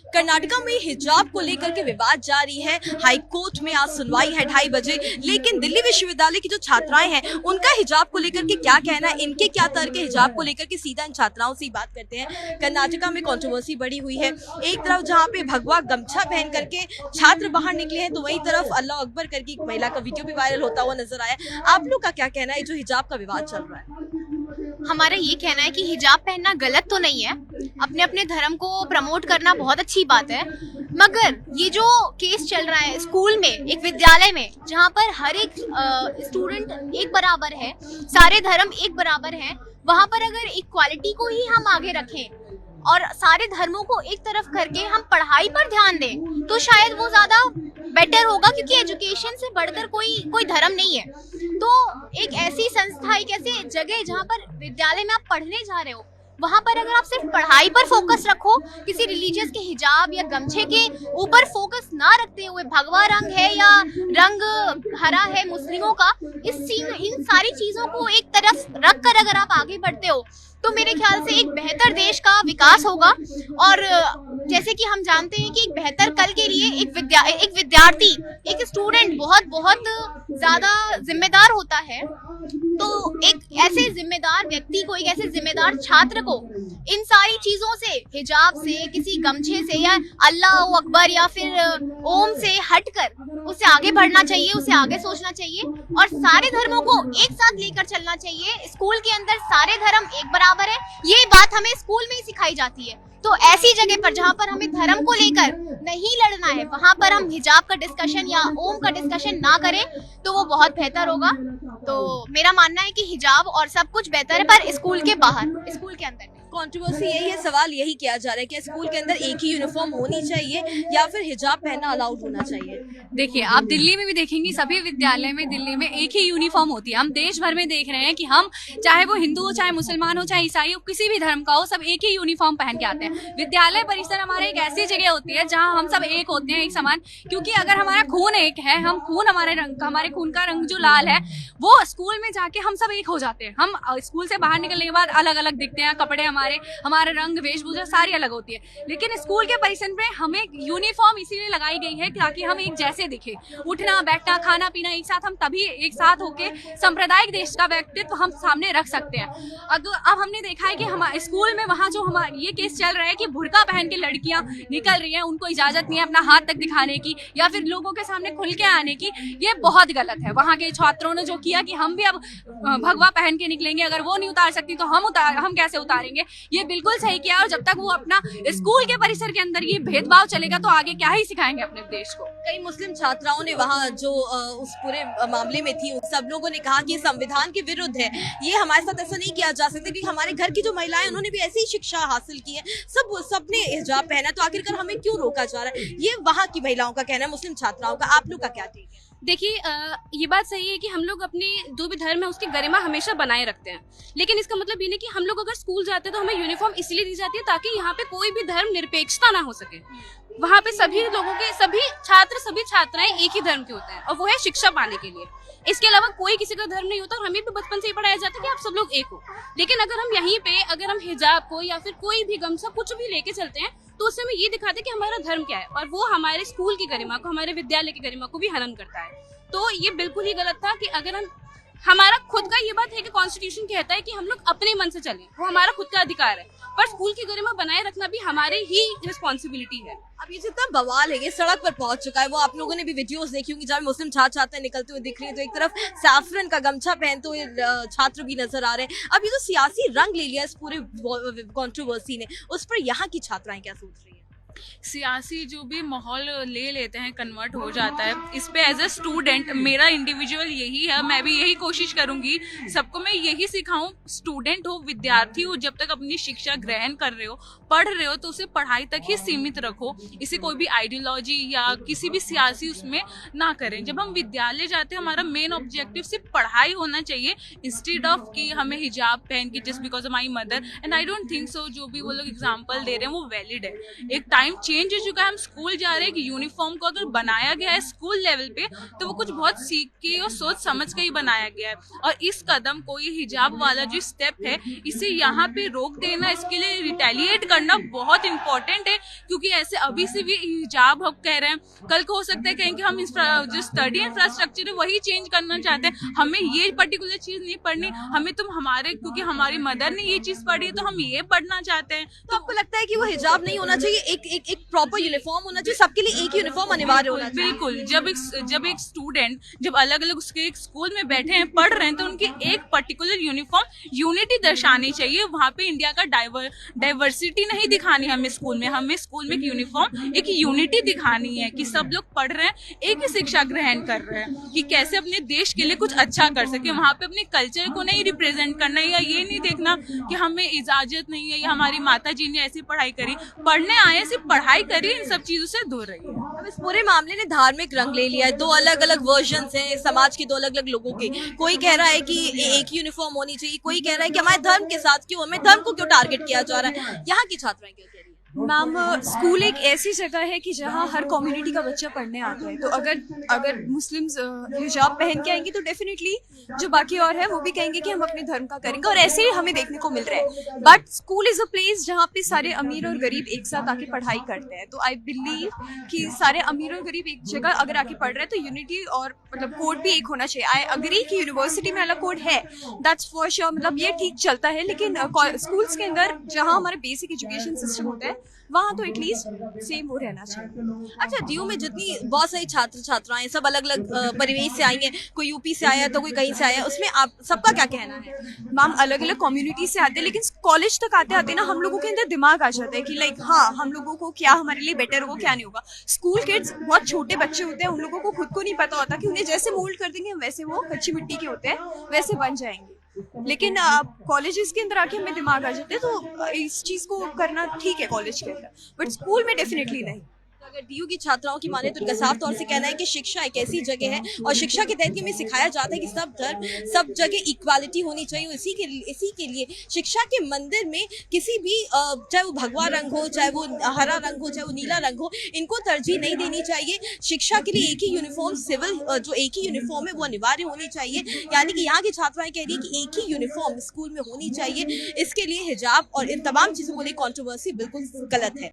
कर्नाटका में हिजाब को लेकर के विवाद जारी है। हाई कोर्ट में आज सुनवाई है 2:30 बजे। लेकिन दिल्ली विश्वविद्यालय की जो छात्राएं हैं उनका हिजाब को लेकर के क्या कहना है, इनके क्या तर्क है हिजाब को लेकर के, सीधा इन छात्राओं से ही बात करते हैं। कर्नाटका में कंट्रोवर्सी बढ़ी हुई है। एक तरफ जहां पे भगवा गमछा पहन करके छात्र बाहर निकले हैं तो वही तरफ अल्लाह अकबर करके एक महिला का वीडियो भी वायरल होता हुआ नजर आया। आप लोग का क्या कहना है जो हिजाब का विवाद चल रहा है? हमारा ये कहना है कि हिजाब पहनना गलत तो नहीं है, अपने अपने धर्म को प्रमोट करना बहुत अच्छी बात है, मगर ये जो केस चल रहा है स्कूल में, एक विद्यालय में जहाँ पर हर एक स्टूडेंट एक बराबर है, सारे धर्म एक बराबर हैं, वहाँ पर अगर इक्वालिटी को ही हम आगे रखें और सारे धर्मों को एक तरफ करके हम पढ़ाई पर ध्यान दें तो शायद वो ज्यादा बेटर होगा, क्योंकि एजुकेशन से बढ़कर कोई धर्म नहीं है। तो एक ऐसी संस्था, एक ऐसी जगह जहाँ पर विद्यालय में आप पढ़ने जा रहे हो, वहाँ पर अगर आप सिर्फ पढ़ाई पर फोकस रखो, किसी रिलीजियस के हिजाब या गमछे के ऊपर फोकस ना रखते हुए, भगवा रंग है या रंग हरा है मुस्लिमों का, इन सारी चीजों को एक तरफ रख कर अगर आप आगे बढ़ते हो तो मेरे ख्याल से एक बेहतर देश का विकास होगा। और जैसे कि हम जानते हैं कि एक बेहतर कल के लिए एक विद्यार्थी, एक स्टूडेंट बहुत ज्यादा जिम्मेदार होता है। तो एक ऐसे जिम्मेदार व्यक्ति को, एक ऐसे जिम्मेदार छात्र को इन सारी चीजों से, हिजाब से, किसी गमछे से या अल्लाह अकबर या फिर ओम से हटकर उसे आगे बढ़ना चाहिए, उसे आगे सोचना चाहिए और सारे धर्मों को एक साथ लेकर चलना चाहिए। स्कूल के अंदर सारे धर्म एक बराबर है, ये बात हमें स्कूल में ही सिखाई जाती है। तो ऐसी जगह पर जहाँ पर हमें धर्म को लेकर नहीं लड़ना है, वहाँ पर हम हिजाब का डिस्कशन या ओम का डिस्कशन ना करें तो वो बहुत बेहतर होगा। तो मेरा मानना है कि हिजाब और सब कुछ बेहतर है, पर स्कूल के बाहर, स्कूल के अंदर नहीं। कंट्रोवर्सी यही है, सवाल यही किया जा रहा है कि स्कूल के अंदर एक ही यूनिफॉर्म होनी चाहिए या फिर हिजाब पहनना अलाउड होना चाहिए। देखिए, आप दिल्ली में भी देखेंगी, सभी विद्यालय में दिल्ली में एक ही यूनिफॉर्म होती है। हम देश भर में देख रहे हैं कि हम, चाहे वो हिंदू हो, चाहे मुसलमान हो, चाहे ईसाई हो, किसी भी धर्म का हो, सब एक ही यूनिफॉर्म पहन के आते हैं। विद्यालय परिसर हमारे एक ऐसी जगह होती है जहाँ हम सब एक होते हैं, एक समान, क्योंकि अगर हमारा खून एक है, हम खून, हमारे खून का रंग जो लाल है, वो स्कूल में जाके हम सब एक हो जाते हैं। हम स्कूल से बाहर निकलने के बाद अलग अलग दिखते हैं, कपड़े हमारे रंग, वेशभूषा सारी अलग होती है, लेकिन स्कूल के परिसर में हमें यूनिफॉर्म इसीलिए लगाई गई है ताकि हम एक जैसे दिखे। उठना बैठना खाना पीना एक साथ, हम तभी एक साथ होके सांप्रदायिक देश का व्यक्तित्व हम सामने रख सकते हैं। अब हमने देखा है कि हमारे स्कूल में वहाँ जो ये केस चल रहा है कि बुर्का पहन के लड़कियां निकल रही हैं, उनको इजाजत नहीं है अपना हाथ तक दिखाने की या फिर लोगों के सामने खुल के आने की, ये बहुत गलत है। वहाँ के छात्रों ने जो किया कि हम भी अब भगवा पहन के निकलेंगे, अगर वो नहीं उतार सकती तो हम कैसे उतारेंगे, ये बिल्कुल सही किया। और जब तक वो अपना स्कूल के परिसर के अंदर ये भेदभाव चलेगा तो आगे क्या ही सिखाएंगे अपने देश को। कई मुस्लिम छात्राओं ने वहाँ जो उस पूरे मामले में थी, सब लोगों ने कहा कि ये संविधान के विरुद्ध है, ये हमारे साथ ऐसा नहीं किया जा सकता, क्योंकि हमारे घर की जो महिलाएं उन्होंने भी ऐसी ही शिक्षा हासिल की है, सबने हिजाब पहना, तो आखिरकार हमें क्यों रोका जा रहा है? ये वहाँ की महिलाओं का कहना है, मुस्लिम छात्राओं का। आप लोग का क्या ठीक है? देखिए, ये बात सही है कि हम लोग अपने जो भी धर्म है उसकी गरिमा हमेशा बनाए रखते हैं, लेकिन इसका मतलब ये नहीं कि हम लोग अगर स्कूल जाते हैं तो हमें यूनिफॉर्म इसलिए दी जाती है ताकि यहाँ पे कोई भी धर्म निरपेक्षता ना हो सके। वहाँ पे सभी लोगों के, सभी छात्र, सभी छात्राएं एक ही धर्म के होते हैं और वो है शिक्षा पाने के लिए। इसके अलावा कोई किसी का धर्म नहीं होता और हमें भी बचपन से ही पढ़ाया जाता है कि आप सब लोग एक हो। लेकिन अगर हम यहीं पे, अगर हम हिजाब को या फिर कोई भी गमछा कुछ भी लेके चलते हैं तो उससे हमें ये दिखाते हैं कि हमारा धर्म क्या है, और वो हमारे स्कूल की गरिमा को, हमारे विद्यालय की गरिमा को भी हनन करता है। तो ये बिल्कुल ही गलत था कि अगर हमारा खुद का, ये बात है कि कॉन्स्टिट्यूशन कहता है कि हम लोग अपने मन से चलें, वो हमारा खुद का अधिकार है, पर स्कूल की गरिमा बनाए रखना भी हमारे ही रिस्पॉन्सिबिलिटी है। अब ये जितना बवाल है ये सड़क पर पहुंच चुका है, वो आप लोगों ने भी वीडियोस देखी होंगी जहाँ मुस्लिम छात्र निकलते हुए दिख रही है, तो एक तरफ सैफरन का गमछा पहनते हुए छात्र भी नजर आ रहे हैं। अब ये जो सियासी रंग ले लिया इस पूरे कंट्रोवर्सी ने, उस पर यहाँ की छात्राएं क्या सोच रही है? सियासी जो भी माहौल ले लेते हैं, कन्वर्ट हो जाता है। इस पे एज अ स्टूडेंट मेरा इंडिविजुअल यही है, मैं भी यही कोशिश करूंगी, सबको मैं यही सिखाऊं, स्टूडेंट हो, विद्यार्थी हो, जब तक अपनी शिक्षा ग्रहण कर रहे हो, पढ़ रहे हो, तो उसे पढ़ाई तक ही सीमित रखो, इसे कोई भी आइडियोलॉजी या किसी भी सियासी उसमें ना करें। जब हम विद्यालय जाते हैं, हमारा मेन ऑब्जेक्टिव सिर्फ पढ़ाई होना चाहिए, इंस्टेड ऑफ कि हमें हिजाब पहन के just because of my mother. And I don't think so जो भी वो लोग एग्जाम्पल दे रहे हैं वो वैलिड है। एक टाइम टाइम चेंज हो चुका है, हम स्कूल जा रहे हैं कि यूनिफॉर्म को अगर बनाया गया है स्कूल लेवल पे तो वो कुछ बहुत सीख के और सोच समझ के ही बनाया गया है। और इस कदम को, ये हिजाब वाला जो स्टेप है, इसे यहाँ पे रोक देना, इसके लिए रिटेलिएट करना बहुत इंपॉर्टेंट है, क्योंकि ऐसे अभी से भी हिजाब हम कह रहे हैं, कल को हो सकता है कहें कि हम जो स्टडी इंफ्रास्ट्रक्चर है वही चेंज करना चाहते हैं, हमें ये पर्टिकुलर चीज नहीं पढ़नी, हमें तुम हमारे, क्योंकि हमारी मदर ने ये चीज पढ़ी है तो हम ये पढ़ना चाहते हैं। तो आपको लगता है कि वो हिजाब नहीं होना चाहिए, एक प्रॉपर यूनिफॉर्म होना चाहिए, सबके लिए एक यूनिफॉर्म अनिवार्य होना चाहिए? बिल्कुल, जब एक स्टूडेंट जब अलग अलग उसके एक स्कूल में बैठे हैं, पढ़ रहे हैं, तो उनकी एक पर्टिकुलर यूनिफॉर्म यूनिटी दर्शानी चाहिए। वहाँ पे इंडिया का डाइवर्सिटी नहीं दिखानी हमें स्कूल में, हमें स्कूल में एक यूनिफॉर्म, एक यूनिटी दिखानी है कि सब लोग पढ़ रहे हैं, एक ही शिक्षा ग्रहण कर रहे हैं, कि कैसे अपने देश के लिए कुछ अच्छा कर सके। वहाँ पे अपने कल्चर को नहीं रिप्रेजेंट करना है, या ये नहीं देखना कि हमें इजाजत नहीं है या हमारी माता जी ने ऐसी पढ़ाई करी। पढ़ने आए, सिर्फ पढ़ाई करिए, इन सब चीजों से दूर रहिए। अब इस पूरे मामले ने धार्मिक रंग ले लिया है, दो अलग अलग वर्जन्स हैं समाज के, दो अलग अलग लोगों के। कोई कह रहा है कि एक यूनिफॉर्म होनी चाहिए, कोई कह रहा है कि हमारे धर्म के साथ क्यों, हमें धर्म को क्यों टारगेट किया जा रहा है। यहाँ की छात्राएं क्या कह रही है? मैम, स्कूल एक ऐसी जगह है कि जहाँ हर कम्युनिटी का बच्चा पढ़ने आता है, तो अगर मुस्लिम्स हिजाब पहन के आएंगे तो डेफिनेटली जो बाकी और है वो भी कहेंगे कि हम अपने धर्म का करेंगे, और ऐसे ही हमें देखने को मिल रहा है। But school is a place जहाँ पे सारे अमीर और गरीब एक साथ आके पढ़ाई करते हैं, तो आई बिलीव कि सारे अमीर और गरीब एक जगह अगर आके पढ़ रहे हैं तो यूनिटी और मतलब कोड भी एक होना चाहिए। आई अग्री कि यूनिवर्सिटी में अलग कोड है, दैट्स फॉर श्योर, मतलब ये ठीक चलता है, लेकिन स्कूल्स के अंदर जहाँ हमारे बेसिक एजुकेशन सिस्टम होता है वहाँ तो एटलीस्ट सेम वो रहना चाहिए। अच्छा, डीयू में जितनी बहुत सारी छात्र छात्राएं सब अलग अलग परिवेश से आई हैं, कोई यूपी से आया है तो कोई कहीं से आया है, उसमें आप सबका क्या कहना है? मैम, अलग अलग कम्युनिटी से आते हैं, लेकिन कॉलेज तक आते आते ना हम लोगों के अंदर दिमाग आ जाता है कि लाइक हाँ, हम लोगों को क्या हमारे लिए बेटर होगा क्या नहीं होगा। स्कूल किड्स बहुत छोटे बच्चे होते हैं, उन लोगों को खुद को नहीं पता होता कि उन्हें जैसे मोल्ड कर देंगे वैसे वो कच्ची मिट्टी के होते हैं, वैसे बन जाएंगे। लेकिन कॉलेजेस के अंदर आके हमें दिमाग आ जाते हैं, तो इस चीज़ को करना ठीक है कॉलेज के अंदर, बट स्कूल में डेफिनेटली नहीं। अगर डीयू की छात्राओं की माने तो उनका साफ तौर से कहना है कि शिक्षा एक ऐसी जगह है और शिक्षा के तहत हमें सिखाया जाता है कि सब धर्म, सब जगह इक्वालिटी होनी चाहिए। इसी के लिए शिक्षा के मंदिर में किसी भी चाहे वो भगवा रंग हो, चाहे वो हरा रंग हो, चाहे वो नीला रंग हो, इनको तरजीह नहीं देनी चाहिए। शिक्षा के लिए एक ही यूनिफॉर्म, सिविल जो एक ही यूनिफॉर्म है वो अनिवार्य होनी चाहिए। यानी कि यहाँ की छात्राएं कह रही है कि एक ही यूनिफॉर्म स्कूल में होनी चाहिए। इसके लिए हिजाब और इन तमाम चीज़ों को लेकर कॉन्ट्रोवर्सी बिल्कुल गलत है।